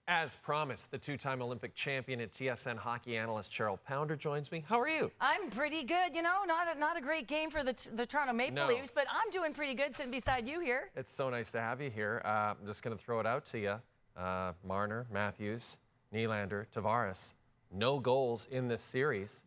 As promised, the two-time Olympic champion and TSN hockey analyst Cheryl Pounder joins me. How are you? I'm pretty good. You know, not a great game for the Toronto Maple Leafs, but I'm doing pretty good sitting beside you here. It's so nice to have you here. I'm just going to throw it out to you. Marner, Matthews, Nylander, Tavares, no goals in this series.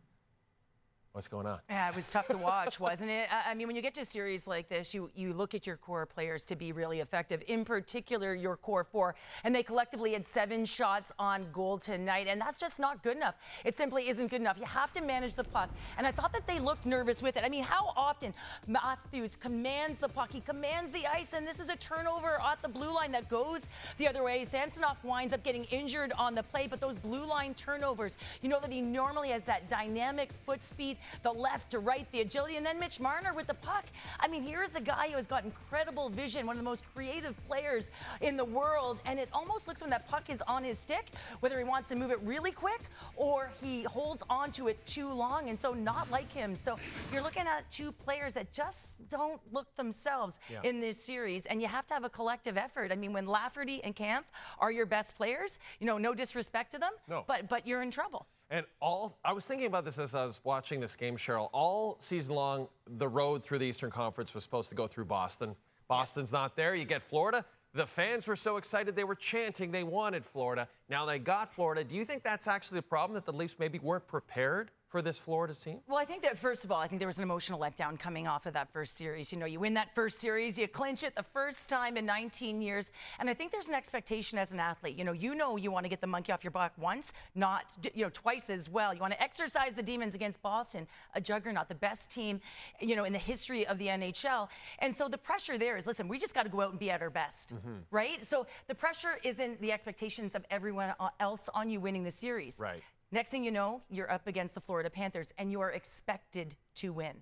What's going on? Yeah, it was tough to watch, wasn't it? I mean, when you get to a series like this, you look at your core players to be really effective, in particular your core four, and they collectively had 7 shots on goal tonight, and that's just not good enough. It simply isn't good enough. You have to manage the puck, and I thought that they looked nervous with it. I mean, how often Matthews commands the puck, he commands the ice, and this is a turnover at the blue line that goes the other way. Samsonov winds up getting injured on the play, but those blue line turnovers, you know that he normally has that dynamic foot speed, the left to right, the agility, and then Mitch Marner with the puck. I mean, here's a guy who has got incredible vision, one of the most creative players in the world, and it almost looks when that puck is on his stick, whether he wants to move it really quick or he holds onto it too long, and so not like him. So you're looking at two players that just don't look themselves in this series, and you have to have a collective effort. I mean, when Lafferty and Kampf are your best players, you know, no disrespect to them, but you're in trouble. And I was thinking about this as I was watching this game, Cheryl. All season long, the road through the Eastern Conference was supposed to go through Boston. Boston's not there. You get Florida. The fans were so excited they were chanting they wanted Florida. Now they got Florida. Do you think that's actually the problem, that the Leafs maybe weren't prepared for this Florida team? Well, I think that, first of all, I think there was an emotional letdown coming off of that first series. You know, you win that first series, you clinch it the first time in 19 years. And I think there's an expectation as an athlete. You know you want to get the monkey off your back once, not, twice as well. You want to exercise the demons against Boston, a juggernaut, the best team, in the history of the NHL. And so the pressure there is, listen, we just got to go out and be at our best, right? So the pressure isn't the expectations of everyone else on you winning the series. Right. Next thing you know, you're up against the Florida Panthers, and you are expected to win.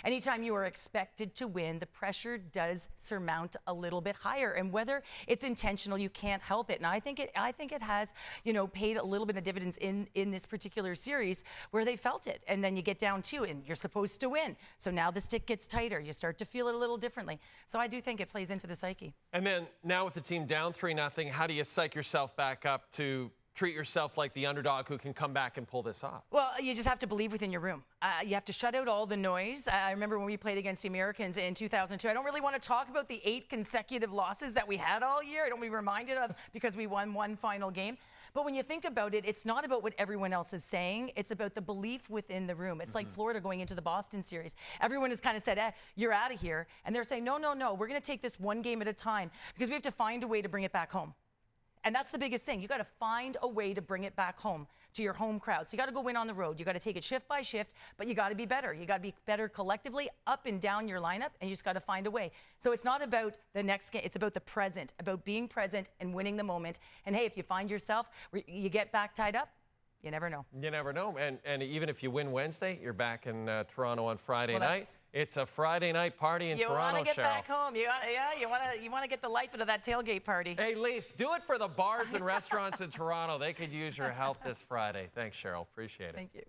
Anytime you are expected to win, the pressure does surmount a little bit higher. And whether it's intentional, you can't help it. And I think it has, paid a little bit of dividends in this particular series where they felt it. And then you get down to, and you're supposed to win. So now the stick gets tighter. You start to feel it a little differently. So I do think it plays into the psyche. And then now with the team down 3-0, how do you psych yourself back up to treat yourself like the underdog who can come back and pull this off? Well, you just have to believe within your room. You have to shut out all the noise. I remember when we played against the Americans in 2002. I don't really want to talk about the 8 consecutive losses that we had all year. I don't be reminded of because we won one final game. But when you think about it, it's not about what everyone else is saying. It's about the belief within the room. It's like Florida going into the Boston series. Everyone has kind of said, you're out of here. And they're saying, no, we're going to take this one game at a time because we have to find a way to bring it back home. And that's the biggest thing. You got to find a way to bring it back home to your home crowd. So you got to go win on the road. You got to take it shift by shift, but you got to be better. You got to be better collectively up and down your lineup, and you just got to find a way. So it's not about the next game. It's about the present, about being present and winning the moment. And hey, if you find yourself, you get back tied up, you never know. You never know. And even if you win Wednesday, you're back in Toronto on Friday night. It's a Friday night party in Toronto, Cheryl. You want to get back home. You want to get the life out of that tailgate party. Hey, Leafs, do it for the bars and restaurants in Toronto. They could use your help this Friday. Thanks, Cheryl. Appreciate it. Thank you.